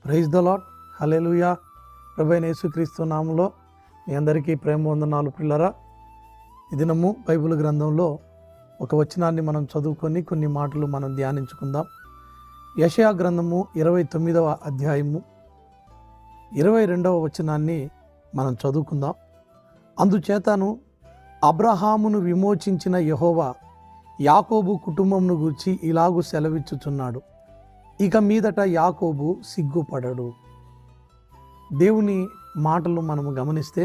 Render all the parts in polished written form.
Praise the lord. హల్లెలూయా. ప్రభువైన యేసుక్రీస్తు నామములో మీ అందరికీ ప్రేమ వందనాలు పిల్లరా. ఈ దినము బైబిల్ గ్రంథంలో ఒక వచనాన్ని మనం చదువుకొని కొన్ని మాటలు మనం ధ్యానించుకుందాం. యెషయా గ్రంథము 29వ అధ్యాయము 22వ వచనాన్ని మనం చదువుకుందాం. అందుచేతను అబ్రహామును విమోచించిన యెహోవా యాకోబు కుటుంబమును గూర్చి ఇలాగు సెలవిచ్చుచున్నాడు, ఇక మీదట యాకోబు సిగ్గుపడడు. దేవుని మాటలు మనము గమనిస్తే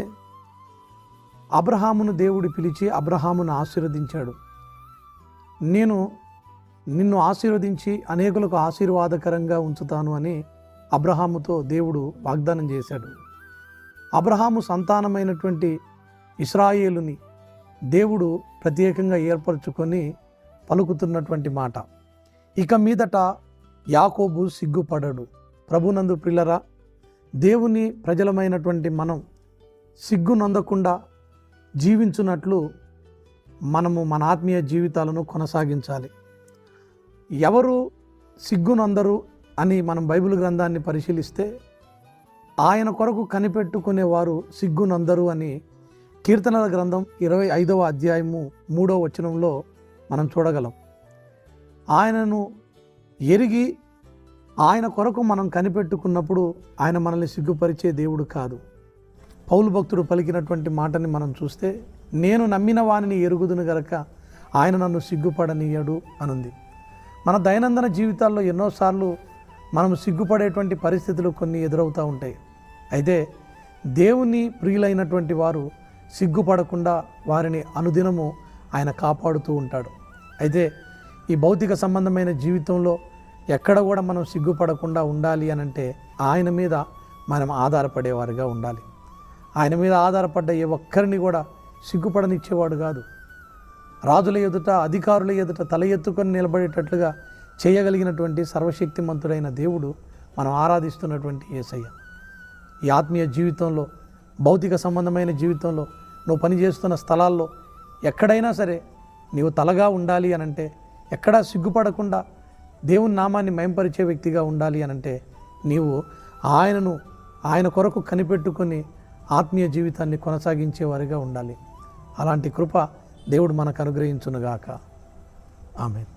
అబ్రహామును దేవుడు పిలిచి అబ్రహామును ఆశీర్వదించాడు. నేను నిన్ను ఆశీర్వదించి అనేకులకు ఆశీర్వాదకరంగా ఉంచుతాను అని అబ్రహాముతో దేవుడు వాగ్దానం చేశాడు. అబ్రహాము సంతానమైనటువంటి ఇశ్రాయేలుని దేవుడు ప్రత్యేకంగా ఏర్పరచుకొని పలుకుతున్నటువంటి మాట, ఇక మీదట యాకోబు సిగ్గుపడడు. ప్రభునందు ప్రియులరా, దేవుని ప్రజలమైనటువంటి మనం సిగ్గు నొందకుండా జీవించున్నట్లు మనము మన ఆత్మీయ జీవితాలను కొనసాగించాలి. ఎవరు సిగ్గునందరు అని మనం బైబిల్ గ్రంథాన్ని పరిశీలిస్తే ఆయన కొరకు కనిపెట్టుకునేవారు సిగ్గునందరు అని కీర్తనల గ్రంథం 25వ అధ్యాయము 3వ వచనంలో మనం చూడగలం. ఆయనను ఎరిగి ఆయన కొరకు మనం కనిపెట్టుకున్నప్పుడు ఆయన మనల్ని సిగ్గుపరిచే దేవుడు కాదు. పౌలు భక్తుడు పలికినటువంటి మాటని మనం చూస్తే, నేను నమ్మిన వానిని ఎరుగుదును గనక ఆయన నన్ను సిగ్గుపడనీయడు అనుంది. మన దైనందిన జీవితాల్లో ఎన్నోసార్లు మనం సిగ్గుపడేటువంటి పరిస్థితులు కొన్ని ఎదురవుతూ ఉంటాయి. అయితే దేవుని ప్రియులైనటువంటి వారు సిగ్గుపడకుండా వారిని అనుదినము ఆయన కాపాడుతూ ఉంటాడు. అయితే ఈ భౌతిక సంబంధమైన జీవితంలో ఎక్కడ కూడా మనం సిగ్గుపడకుండా ఉండాలి అని అంటే ఆయన మీద మనం ఆధారపడేవారుగా ఉండాలి. ఆయన మీద ఆధారపడ్డ ఏ ఒక్కరిని కూడా సిగ్గుపడనిచ్చేవాడు కాదు. రాజుల ఎదుట, అధికారుల ఎదుట తల ఎత్తుకొని నిలబడేటట్లుగా చేయగలిగినటువంటి సర్వశక్తిమంతుడైన దేవుడు మనం ఆరాధిస్తున్నటువంటి యేసయ్య. ఈ ఆత్మీయ జీవితంలో, భౌతిక సంబంధమైన జీవితంలో, నువ్వు పనిచేస్తున్న స్థలాల్లో ఎక్కడైనా సరే నీవు తలగా ఉండాలి అనంటే, ఎక్కడా సిగ్గుపడకుండా దేవుని నామాన్ని మయంపరిచే వ్యక్తిగా ఉండాలి అనంటే నీవు ఆయన కొరకు కనిపెట్టుకొని ఆత్మీయ జీవితాన్ని కొనసాగించేవారిగా ఉండాలి. అలాంటి కృప దేవుడు మనకు అనుగ్రహించునుగాక. ఆమేన్.